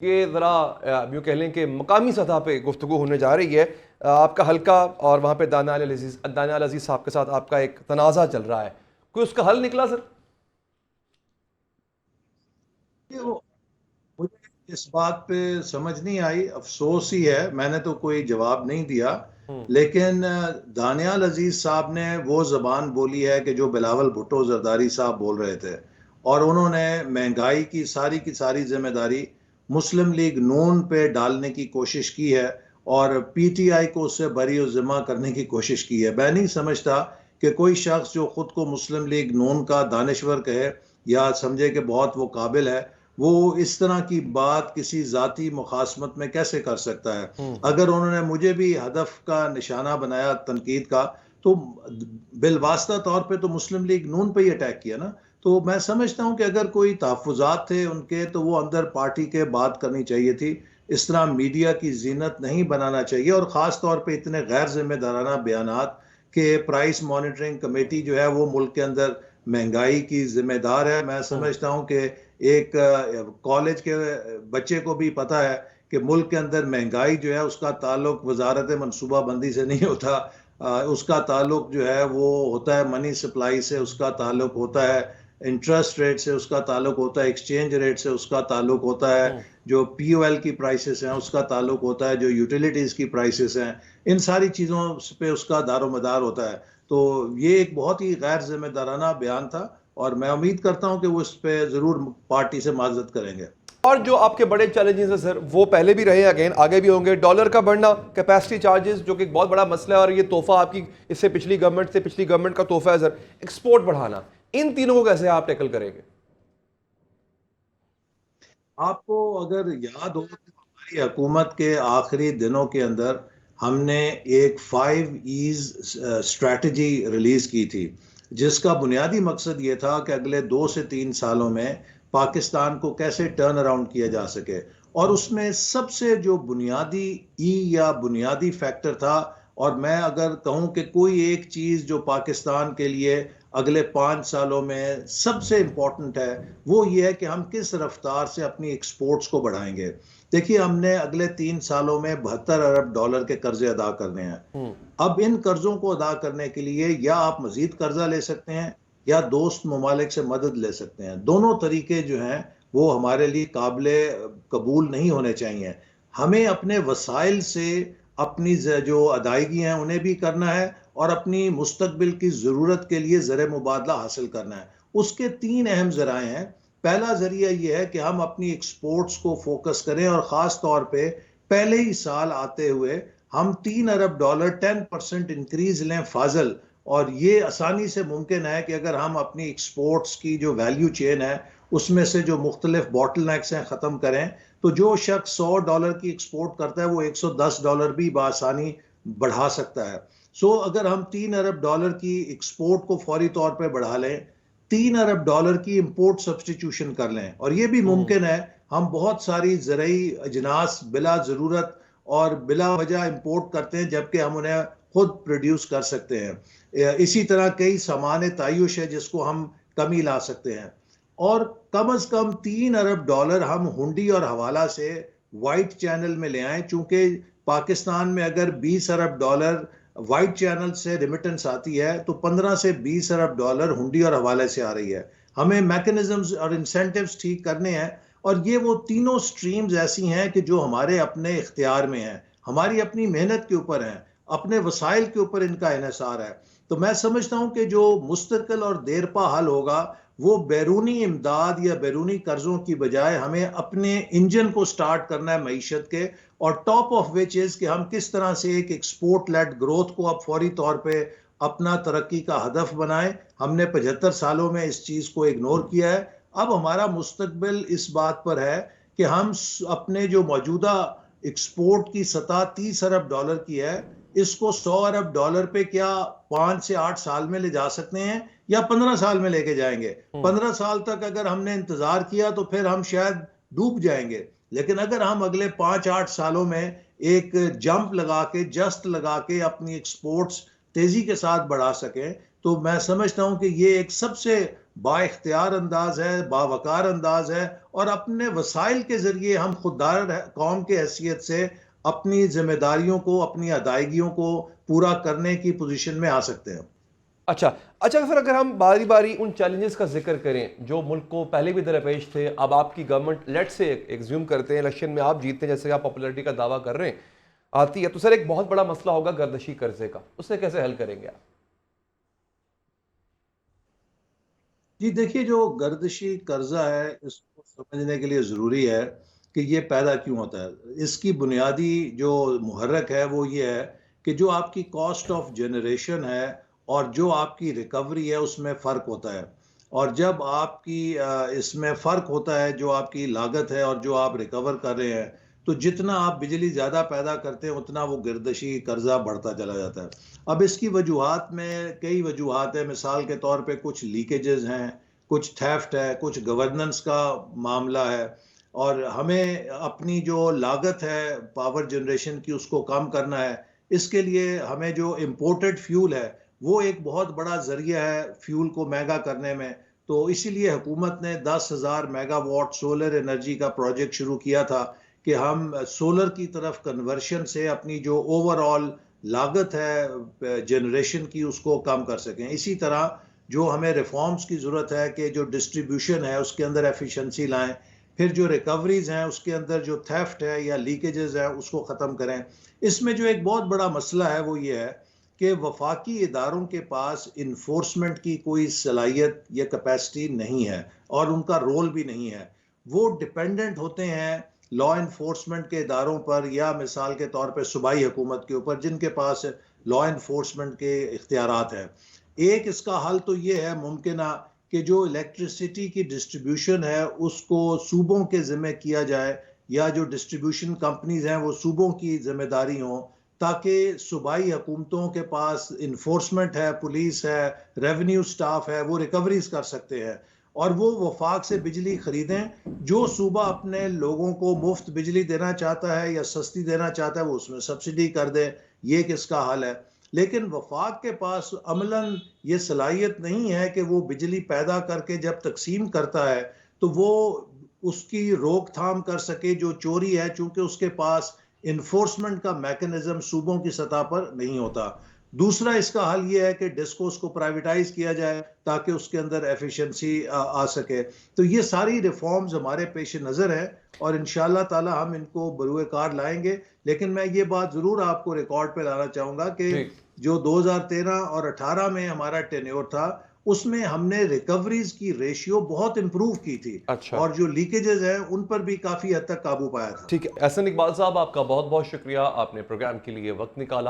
ये ज़रा यूँ कह लें कि मकामी सतह पे गुफ्तगू होने जा रही है। आपका हल्का और वहाँ पे दानियाल अजीज़ साहब के साथ आपका एक तनाज़ा चल रहा है, कोई उसका हल निकला सर? ये वो मुझे इस बात पे समझ नहीं आई, अफसोस ही है, मैंने तो कोई जवाब नहीं दिया। हम्म। लेकिन दानियाल अजीज साहब ने वो जबान बोली है कि जो बिलावल भुट्टो जरदारी साहब बोल रहे थे, और उन्होंने महंगाई की सारी जिम्मेदारी मुस्लिम लीग नून पे डालने की कोशिश की है और पीटीआई को उससे बरी ज़िम्मा करने की कोशिश की है। मैं नहीं समझता कि कोई शख्स जो खुद को मुस्लिम लीग नून का दानिश्वर कहे या समझे कि बहुत वो काबिल है, वो इस तरह की बात किसी जाती मुखासमत में कैसे कर सकता है। हम्म। अगर उन्होंने मुझे भी हदफ का निशाना बनाया तनकीद का, तो बिलवास्ता तौर पे तो मुस्लिम लीग नून पे ही अटैक किया ना। तो मैं समझता हूं कि अगर कोई तहफ़्फ़ुज़ात थे उनके, तो वो अंदर पार्टी के बात करनी चाहिए थी। इस तरह मीडिया की जीनत नहीं बनाना चाहिए, और ख़ास तौर पे इतने गैर जिम्मेदाराना बयानात कि प्राइस मॉनिटरिंग कमेटी जो है वो मुल्क के अंदर महंगाई की जिम्मेदार है। मैं हम्म। समझता हूं कि एक कॉलेज के बच्चे को भी पता है कि मुल्क के अंदर महंगाई जो है उसका ताल्लुक वजारत मनसूबाबंदी से नहीं होता। उसका ताल्लुक जो है वो होता है मनी सप्लाई से, उसका ताल्लुक होता है इंटरेस्ट रेट से, उसका ताल्लुक होता है एक्सचेंज रेट से, उसका ताल्लुक होता है हम्म। जो पीओएल की प्राइसेस हैं उसका ताल्लुक होता है, जो यूटिलिटीज़ की प्राइसेस हैं, इन सारी चीज़ों पे उसका दारोमदार होता है। तो ये एक बहुत ही गैर जिम्मेदाराना बयान था, और मैं उम्मीद करता हूं कि वो इस पे ज़रूर पार्टी से माजरत करेंगे। और जो आपके बड़े चैलेंजेस हैं सर, वो पहले भी रहे, अगेन आगे भी होंगे। डॉलर का बढ़ना, कैपेसिटी चार्जेस जो कि एक बहुत बड़ा मसला है, और ये तोहफा आपकी इससे पिछली गवर्नमेंट का तोहफा है सर, एक्सपोर्ट बढ़ाना, इन तीनों को कैसे आप टैकल करेंगे? आपको अगर याद हो तो हमारी हुकूमत के आखिरी दिनों के अंदर हमने एक 5 ईज स्ट्रैटेजी रिलीज की थी, जिसका बुनियादी मकसद ये था कि अगले 2 से 3 सालों में पाकिस्तान को कैसे टर्न अराउंड किया जा सके। और उसमें सबसे जो बुनियादी ई या बुनियादी फैक्टर था, और मैं अगर कहूं कि कोई एक चीज जो पाकिस्तान के लिए अगले 5 सालों में सबसे इंपॉर्टेंट है, वो ये है कि हम किस रफ्तार से अपनी एक्सपोर्ट्स को बढ़ाएंगे। देखिए, हमने अगले 3 सालों में $72 अरब के कर्जे अदा करने हैं। हम्म। अब इन कर्जों को अदा करने के लिए या आप मजीद कर्जा ले सकते हैं, या दोस्त ममालिक से मदद ले सकते हैं। दोनों तरीके जो हैं वो हमारे लिए काबिल कबूल नहीं होने चाहिए। हमें अपने वसाइल से अपनी जो अदायगी हैं उन्हें भी करना है, और अपनी मुस्तकबिल की ज़रूरत के लिए ज़र मुबादला हासिल करना है। उसके 3 अहम ज़राए हैं। पहला ज़रिया यह है कि हम अपनी एक्सपोर्ट्स को फोकस करें, और ख़ास तौर पे पहले ही साल आते हुए हम $3 अरब 10% इंक्रीज लें फाजल। और ये आसानी से मुमकिन है कि अगर हम अपनी एक्सपोर्ट्स की जो वैल्यू चेन है उसमें से जो मुख्तलिफ बॉटल नेक्स हैं ख़त्म करें, तो जो शख्स $100 की एक्सपोर्ट करता है वो $110 भी बआसानी बढ़ा सकता है। सो अगर हम $3 अरब की एक्सपोर्ट को फौरी तौर पर बढ़ा लें, $3 अरब की इंपोर्ट सब्सटीट्यूशन कर लें, और ये भी हम्म। मुमकिन है। हम बहुत सारी ज़रूरी अजनास बिला ज़रूरत और बिला वजह इंपोर्ट करते हैं, जबकि हम उन्हें खुद प्रोड्यूस कर सकते हैं। इसी तरह कई सामान तायुश है जिसको हम कमी ला सकते हैं। और कम अज कम $3 अरब हम हुंडी और हवाला से वाइट चैनल में ले आए, चूंकि पाकिस्तान में अगर $20 अरब वाइट चैनल से रिमिटेंस आती है, तो 15 से 20 अरब हुंडी और हवाले से आ रही है। हमें मैकेनिज्म्स और इंसेंटिव्स ठीक करने हैं, और ये वो तीनों स्ट्रीम्स ऐसी हैं कि जो हमारे अपने इख्तियार में हैं, हमारी अपनी मेहनत के ऊपर हैं, अपने वसाइल के ऊपर इनका इन्हिसार है। तो मैं समझता हूं कि जो मुस्तकिल और देरपा हल होगा वो बैरूनी इमदाद या बैरूनी कर्जों की बजाय हमें अपने इंजन को स्टार्ट करना है मईशत के। और टॉप ऑफ विच इज कि हम किस तरह से एक एक्सपोर्ट लेड ग्रोथ को अब फौरी तौर पे अपना तरक्की का हदफ बनाएं। हमने 75 सालों में इस चीज को इग्नोर किया है। अब हमारा मुस्तकबिल इस बात पर है कि हम अपने जो मौजूदा एक्सपोर्ट की सतह $30 अरब की है, इसको $100 अरब पे क्या 5 से 8 साल में ले जा सकते हैं, या 15 साल में लेके जाएंगे। हम्म। 15 साल तक अगर हमने इंतजार किया तो फिर हम शायद डूब जाएंगे। लेकिन अगर हम अगले 5-8 सालों में एक जंप लगा के, जस्ट लगा के अपनी एक्सपोर्ट्स तेजी के साथ बढ़ा सकें, तो मैं समझता हूं कि ये एक सबसे बाइख्तियार अंदाज है, बावकार अंदाज है, और अपने वसाइल के जरिए हम खुददार कौम के हैसियत से अपनी जिम्मेदारियों को, अपनी अदायगियों को पूरा करने की पोजीशन में आ सकते हैं। अच्छा अच्छा, फिर अगर हम बारी बारी उन चैलेंजेस का जिक्र करें जो मुल्क को पहले भी दरपेश थे, अब आपकी गवर्नमेंट लेट से एग्ज्यूम करते हैं इलेक्शन में आप जीतते हैं, जैसे आप पॉपुलैरिटी का दावा कर रहे हैं, आती है, तो सर एक बहुत बड़ा मसला होगा गर्दशी कर्जे का, उसे कैसे हल करेंगे आप? जी देखिए, जो गर्दिशी कर्जा है इसको समझने के लिए ज़रूरी है कि ये पैदा क्यों होता है। इसकी बुनियादी जो मुहर्रक है वो ये है कि जो आपकी कॉस्ट ऑफ जनरेशन है और जो आपकी रिकवरी है उसमें फ़र्क होता है। और जब आपकी इसमें फ़र्क होता है, जो आपकी लागत है और जो आप रिकवर कर रहे हैं, तो जितना आप बिजली ज़्यादा पैदा करते हैं उतना वो गर्दिशी कर्जा बढ़ता चला जाता है। अब इसकी वजूहात में कई वजूहात है। मिसाल के तौर पे कुछ लीकेजेस हैं, कुछ थेफ्ट है, कुछ गवर्नेंस का मामला है, और हमें अपनी जो लागत है पावर जनरेशन की उसको कम करना है। इसके लिए हमें जो इम्पोर्टेड फ्यूल है वो एक बहुत बड़ा जरिया है फ्यूल को महंगा करने में। तो इसीलिए हुकूमत ने 10,000 मेगावाट सोलर एनर्जी का प्रोजेक्ट शुरू किया था कि हम सोलर की तरफ कन्वर्शन से अपनी जो ओवरऑल लागत है जनरेशन की उसको कम कर सकें। इसी तरह जो हमें रिफॉर्म्स की ज़रूरत है कि जो डिस्ट्रीब्यूशन है उसके अंदर एफिशिएंसी लाएं, फिर जो रिकवरीज हैं उसके अंदर जो थेफ्ट है या लीकेजेस है उसको ख़त्म करें। इसमें जो एक बहुत बड़ा मसला है वो ये है कि वफाकी इदारों के पास इन्फोर्समेंट की कोई सलाहियत या कैपेसिटी नहीं है और उनका रोल भी नहीं है। वो डिपेंडेंट होते हैं लॉ इन्फोर्समेंट के इदारों पर, या मिसाल के तौर पर सूबाई हुकूमत के ऊपर जिनके पास लॉ इन्फोर्समेंट के इख्तियारात हैं। एक इसका हल तो ये है मुमकिन कि जो इलेक्ट्रिसिटी की डिस्ट्रीब्यूशन है उसको सूबों के ज़िम्मे किया जाए, या जो डिस्ट्रीब्यूशन कंपनीज हैं वो सूबों की जिम्मेदारी हो, ताकि सूबाई हुकूमतों के पास इन्फोर्समेंट है, पुलिस है, रेवेन्यू स्टाफ है, वो रिकवरीज कर सकते हैं और वो वफाक से बिजली खरीदें। जो सूबा अपने लोगों को मुफ्त बिजली देना चाहता है या सस्ती देना चाहता है वो उसमें सब्सिडी कर दे। ये किसका हल है। लेकिन वफाक के पास अमलन ये सलाहियत नहीं है कि वो बिजली पैदा करके जब तकसीम करता है तो वो उसकी रोकथाम कर सके जो चोरी है, चूंकि उसके पास इन्फोर्समेंट का मैकेनिज्म सूबों की सतह पर नहीं होता। दूसरा इसका हल ये है कि डिस्कोस को प्राइवेटाइज किया जाए ताकि उसके अंदर एफिशिएंसी आ सके। तो ये सारी रिफॉर्म्स हमारे पेश नज़र है और इंशाअल्लाह ताला हम इनको बरूए कार लाएंगे। लेकिन मैं ये बात ज़रूर आपको रिकॉर्ड पे लाना चाहूँगा कि जी। जो 2013 और 18 में हमारा टेन्योर था उसमें हमने रिकवरीज की रेशियो बहुत इंप्रूव की थी अच्छा, और जो लीकेजेस हैं उन पर भी काफ़ी हद तक काबू पाया था। ठीक है। एहसन इकबाल साहब, आपका बहुत बहुत शुक्रिया, आपने प्रोग्राम के लिए वक्त निकाला।